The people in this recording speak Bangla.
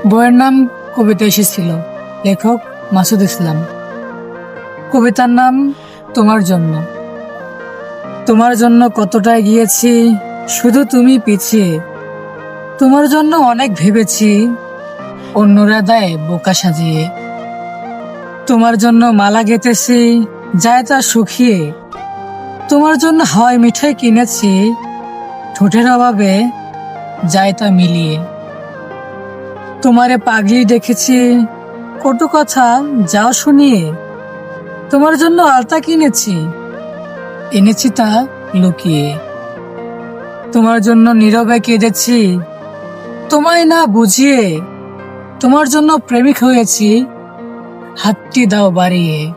বইয়ের নাম কবিতা এসেছিল, লেখক মাসুদ ইসলাম। কবিতার নাম তোমার জন্য। তোমার জন্য কতটাই গিয়েছি, শুধু তুমি পিছিয়ে। তোমার জন্য অনেক ভেবেছি, অন্যরা দেয় বোকা সাজিয়ে। তোমার জন্য মালা গেঁথেছি, যায় তা শুকিয়ে। তোমার জন্য হাওয়াই মিঠাই কিনেছি, ঠোঁটের অভাবে যায় তা মিলিয়ে। তোমারে পাগলি দেখেছি, কটু কথা যাও শুনিয়ে। তোমার জন্য আলতা কিনেছি, এনেছি তা লুকিয়ে। তোমার জন্য নীরবে কেঁদেছি, তোমায় না বুঝিয়ে। তোমার জন্য প্রেমিক হয়েছি, হাতটি দাও বাড়িয়ে।